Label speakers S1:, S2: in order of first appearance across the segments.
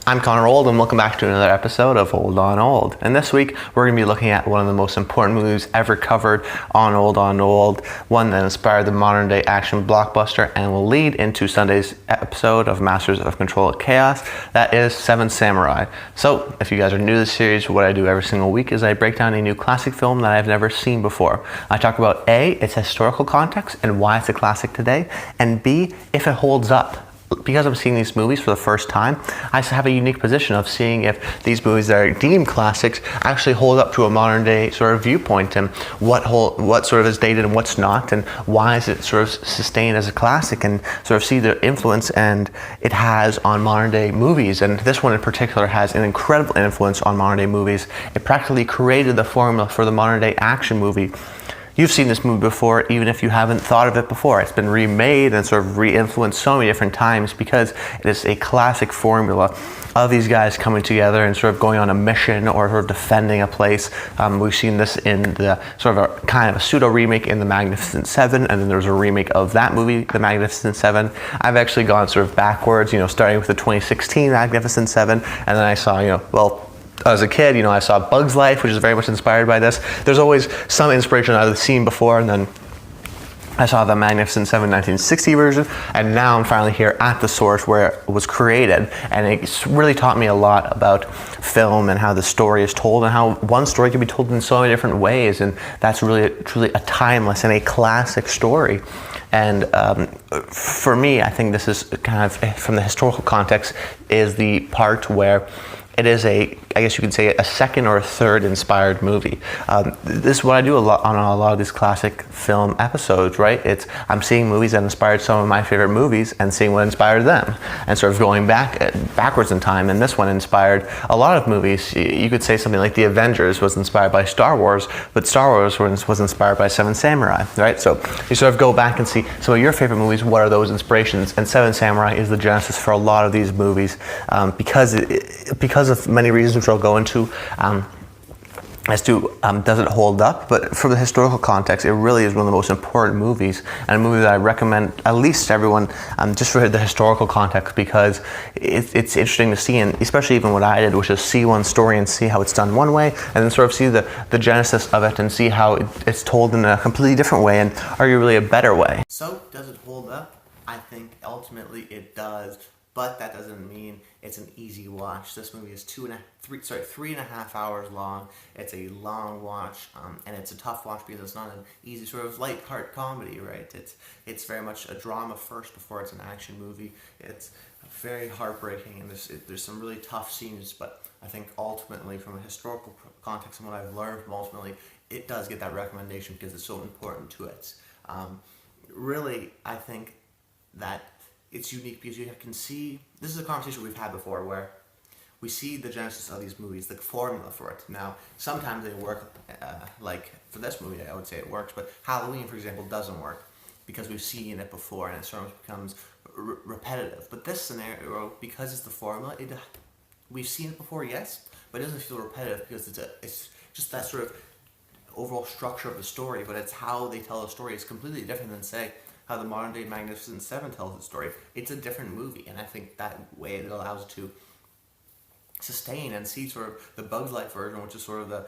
S1: I'm Connor Old, and welcome back to another episode of Old on Old. And this week, we're going to be looking at one of the most important movies ever covered on Old, one that inspired the modern day action blockbuster and will lead into Sunday's episode of Masters of Control at Chaos. That is Seven Samurai. So, if you guys are new to the series, what I do every single week is I break down a new classic film that I've never seen before. I talk about A, its historical context and why it's a classic today, and B, if it holds up. Because I'm seeing these movies for the first time, I have a unique position of seeing if these movies that are deemed classics actually hold up to a modern day sort of viewpoint, and what sort of is dated and what's not, and why is it sort of sustained as a classic, and sort of see the influence and it has on modern day movies. And this one in particular has an incredible influence on modern day movies. It practically created the formula for the modern day action movie. You've seen this movie before, even if you haven't thought of it before. It's been remade and sort of re-influenced so many different times because it is a classic formula of these guys coming together and sort of going on a mission or sort of defending a place. We've seen this in the sort of a kind of a pseudo remake in The Magnificent Seven, and then there was a remake of that movie, The Magnificent Seven. I've actually gone sort of backwards, starting with the 2016 Magnificent Seven, and then I saw, as a kid, I saw Bug's Life, which is very much inspired by this. There's always some inspiration I've seen before, and then I saw the Magnificent Seven 1960 version, and now I'm finally here at the source where it was created, and it's really taught me a lot about film and how the story is told and how one story can be told in so many different ways, and that's really truly a timeless and a classic story. And for me, I think this is kind of, from the historical context, is the part where it is I guess you could say, a second or a third inspired movie. This is what I do a lot on a lot of these classic film episodes, right? I'm seeing movies that inspired some of my favorite movies and seeing what inspired them, and sort of going backwards in time. And this one inspired a lot of movies. You could say something like The Avengers was inspired by Star Wars, but Star Wars was inspired by Seven Samurai, right? So you sort of go back and see some of your favorite movies. What are those inspirations? And Seven Samurai is the genesis for a lot of these movies, because of many reasons which I'll go into as to does it hold up. But from the historical context, it really is one of the most important movies, and a movie that I recommend at least to everyone, just for the historical context, because it's interesting to see, and especially even what I did, which is see one story and see how it's done one way, and then sort of see the genesis of it and see how it's told in a completely different way, and arguably a better way. So, does it hold up? I think ultimately it does. But that doesn't mean it's an easy watch. This movie is 3.5 hours long. It's a long watch, and it's a tough watch because it's not an easy sort of light-heart comedy, right? It's very much a drama first before it's an action movie. It's very heartbreaking, and there's some really tough scenes, but I think ultimately, from a historical context and what I've learned from ultimately, it does get that recommendation because it's so important to it. Really, I think that it's unique because you can see, this is a conversation we've had before, where we see the genesis of these movies, the formula for it. Now, sometimes they work, like for this movie, I would say it works, but Halloween, for example, doesn't work because we've seen it before and it sort of becomes repetitive. But this scenario, because it's the formula, we've seen it before, yes, but it doesn't feel repetitive because it's just that sort of overall structure of the story, but it's how they tell the story is completely different than, say, how the modern day Magnificent Seven tells its story. It's a different movie, and I think that way it allows to sustain and see sort of the Bug's Life version, which is sort of the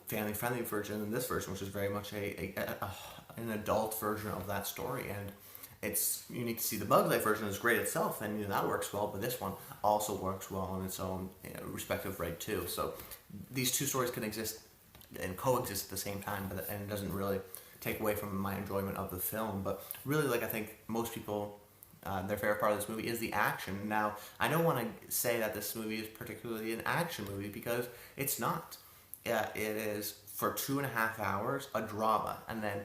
S1: family-friendly version, and this version, which is very much an adult version of that story. And it's unique to see the Bug's Life version is great itself, and that works well, but this one also works well in its own respective right too. So these two stories can exist and coexist at the same time, and it doesn't really take away from my enjoyment of the film. But really, I think most people, their favorite part of this movie is the action. Now, I don't want to say that this movie is particularly an action movie, because it's not. It is, for 2.5 hours, a drama, and then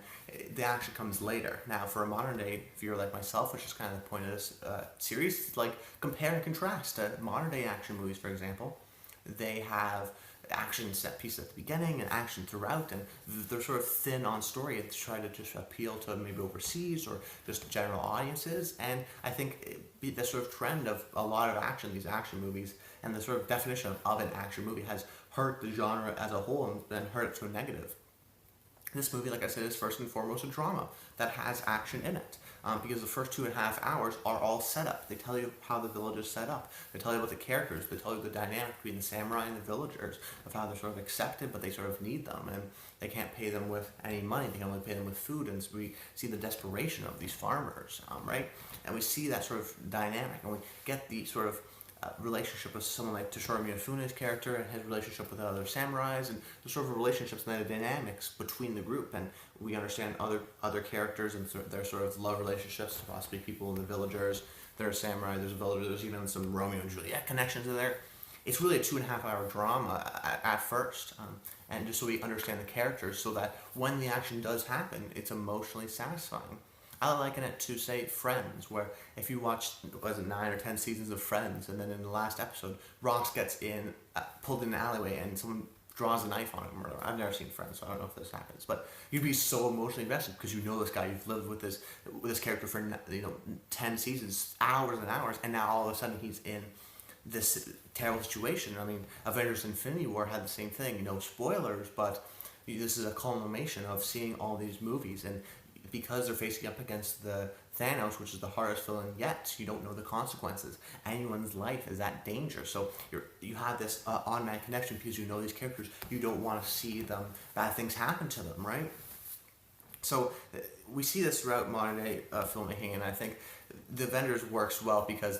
S1: the action comes later. Now, for a modern day viewer like myself, which is kind of the point of this series, compare and contrast to modern day action movies, for example. They have action set piece at the beginning and action throughout, and they're sort of thin on story to try to just appeal to maybe overseas or just general audiences. And I think the sort of trend of a lot of these action movies, and the sort of definition of an action movie has hurt the genre as a whole and hurt it to a negative. This movie, like I said, is first and foremost a drama that has action in it. Because the first 2.5 hours are all set up. They tell you how the village is set up. They tell you about the characters. They tell you the dynamic between the samurai and the villagers, of how they're sort of accepted, but they sort of need them, and they can't pay them with any money. They can only pay them with food, and so we see the desperation of these farmers, right? And we see that sort of dynamic, and we get the sort of relationship with someone like Toshiro Miyafune's character and his relationship with other samurais, and the sort of relationships and the dynamics between the group, and we understand other characters and their sort of love relationships, possibly people in the villagers. There's samurai, there's a villager, there's even some Romeo and Juliet connections in there. It's really a 2.5 hour drama at first, and just so we understand the characters, so that when the action does happen, it's emotionally satisfying. I liken it to, say, Friends, where if you watch, was it 9 or 10 seasons of Friends, and then in the last episode, Ross gets pulled in an alleyway, and someone draws a knife on him. I've never seen Friends, so I don't know if this happens, but you'd be so emotionally invested because you know this guy, you've lived with this character for 10 seasons, hours and hours, and now all of a sudden he's in this terrible situation. I mean, Avengers: Infinity War had the same thing. Spoilers, but this is a culmination of seeing all these movies, and because they're facing up against the Thanos, which is the hardest villain yet, you don't know the consequences. Anyone's life is at danger, so you have this automatic connection because you know these characters. You don't want to see bad things happen to them, right? So we see this throughout modern day filmmaking, and I think the Avengers works well because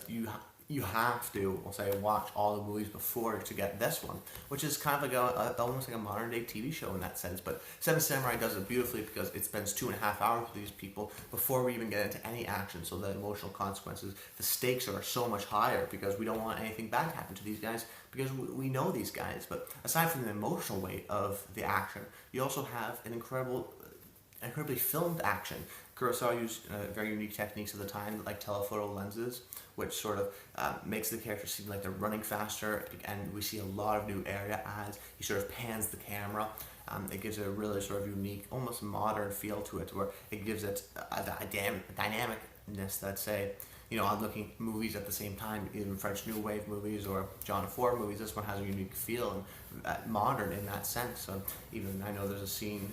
S1: you have to, we'll say, watch all the movies before to get this one, which is kind of like almost like a modern day TV show in that sense. But Seven Samurai does it beautifully because it spends 2.5 hours with these people before we even get into any action. So the emotional consequences, the stakes are so much higher because we don't want anything bad to happen to these guys because we know these guys. But aside from the emotional weight of the action, you also have an incredibly filmed action. Kurosawa used very unique techniques at the time, like telephoto lenses, which sort of makes the characters seem like they're running faster, and we see a lot of new area as he sort of pans the camera. It gives it a really sort of unique, almost modern feel to it, where it gives it a dynamicness that, say, I'm looking at movies at the same time, even French New Wave movies or John Ford movies. This one has a unique feel and modern in that sense. So even I know there's a scene,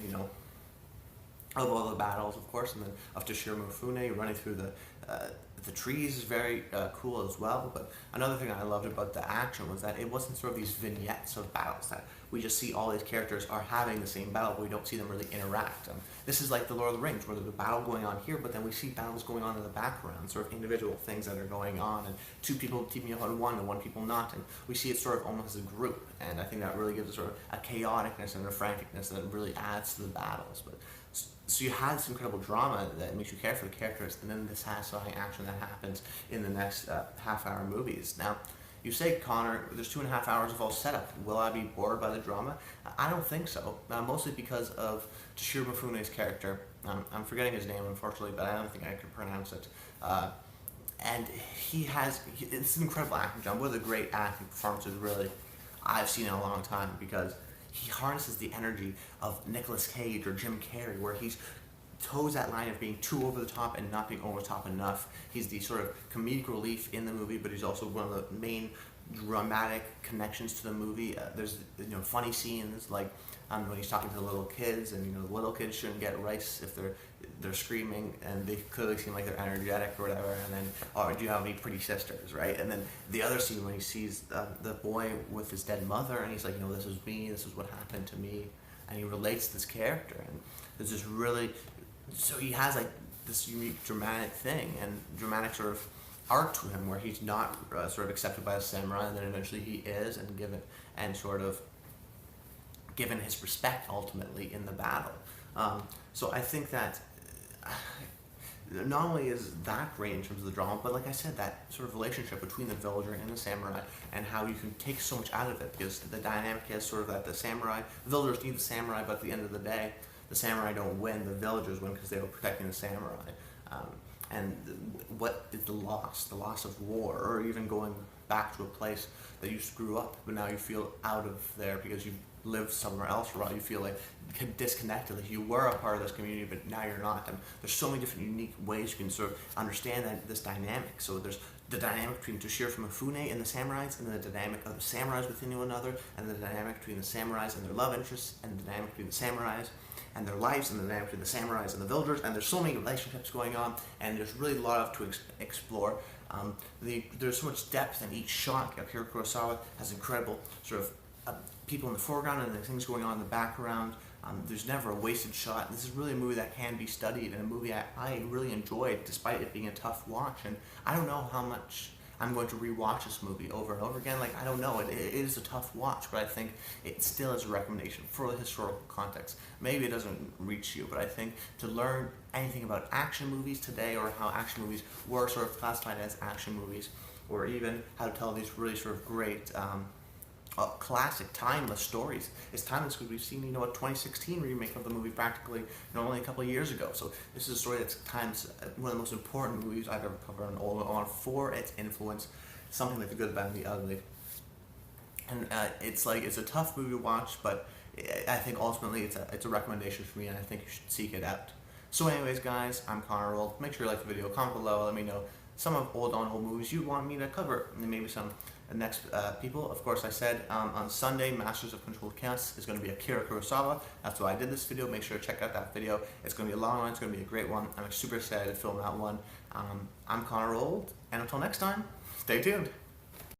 S1: of all the battles, of course, and then of Toshiro Mifune running through the trees is very cool as well. But another thing I loved about the action was that it wasn't sort of these vignettes of battles that we just see all these characters are having the same battle, but we don't see them really interact. This is like the Lord of the Rings, where there's a battle going on here, but then we see battles going on in the background, sort of individual things that are going on, and two people teaming up on one and one people not, and we see it sort of almost as a group. And I think that really gives it sort of a chaoticness and a franticness that really adds to the battles. But so you have this incredible drama that makes you care for the characters, and then this satisfying action that happens in the next half-hour movies. Now, you say, Connor, there's 2.5 hours of all setup. Will I be bored by the drama? I don't think so. Mostly because of Toshiro Mifune's character. I'm forgetting his name, unfortunately, but I don't think I can pronounce it. And it's an incredible acting job. One of the great acting performances, really, I've seen in a long time, because he harnesses the energy of Nicolas Cage or Jim Carrey, where he's toes that line of being too over the top and not being over the top enough. He's the sort of comedic relief in the movie, but he's also one of the main dramatic connections to the movie. There's funny scenes like when he's talking to the little kids, and the little kids shouldn't get rice if they're screaming, and they clearly seem like they're energetic or whatever. And then, do you have any pretty sisters, right? And then the other scene when he sees the boy with his dead mother, and he's like, this is me, this is what happened to me, and he relates to this character, and there's this really, so he has like this unique dramatic thing and dramatic sort of arc to him, where he's not sort of accepted by the samurai, and then eventually he is, and given his respect ultimately in the battle. So I think that not only is that great in terms of the drama, but like I said, that sort of relationship between the villager and the samurai, and how you can take so much out of it, because the dynamic is sort of that the villagers need the samurai, but at the end of the day, the samurai don't win, the villagers win because they were protecting the samurai. And what is the loss of war, or even going back to a place that you grew up, but now you feel out of there because you live somewhere else for a while. You feel like disconnected, like you were a part of this community, but now you're not. And there's so many different unique ways you can sort of understand this dynamic. So there's the dynamic between Toshiro Mifune and the samurais, and the dynamic of the samurais within one another, and the dynamic between the samurais and their love interests, and the dynamic between the samurais and their lives and the dynamic between the samurais and the villagers, and there's so many relationships going on, and there's really a lot to explore. There's so much depth in each shot. Akira Kurosawa has incredible sort of people in the foreground and the things going on in the background. There's never a wasted shot. This is really a movie that can be studied, and a movie I really enjoyed despite it being a tough watch. And I don't know how much I'm going to rewatch this movie over and over again. Like, I don't know. It is a tough watch, but I think it still is a recommendation for the historical context. Maybe it doesn't reach you, but I think to learn anything about action movies today, or how action movies were sort of classified as action movies, or even how to tell these really sort of great classic, timeless stories. It's timeless because we've seen, a 2016 remake of the movie practically, only a couple of years ago. So this is a story that's one of the most important movies I've ever covered on Old On for its influence, something like the good, bad, and the ugly. And it's a tough movie to watch, but I think ultimately it's a recommendation for me, and I think you should seek it out. So anyways, guys, I'm Connor Roll. Make sure you like the video, comment below, let me know some of Old On Old movies you want me to cover, and maybe some next people. Of course, I said on Sunday, Masters of Controlled Chaos is going to be Akira Kurosawa. That's why I did this video. Make sure to check out that video. It's going to be a long one. It's going to be a great one. I'm super excited to film that one. I'm Connor Old, and until next time, stay tuned.